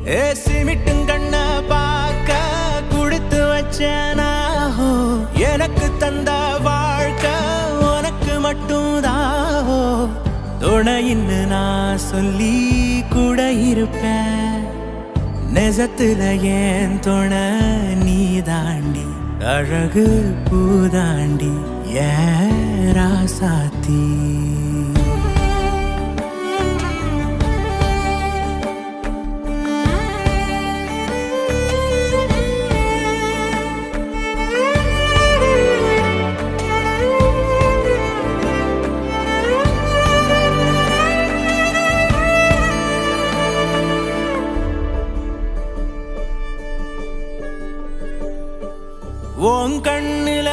சிமிட்டும் கண்ண பார்க்க குடுத்து வச்சனாஹோ எனக்கு தந்த வாழ்க்கை உனக்கு மட்டும் தாஹோ துணையின்னு நான் சொல்லி கூட இருப்பேன் நெசத்துல ஏன் துணை நீ தாண்டி அழகு பூதாண்டி ஏன் ராசாத்தி உன் கண்ணில்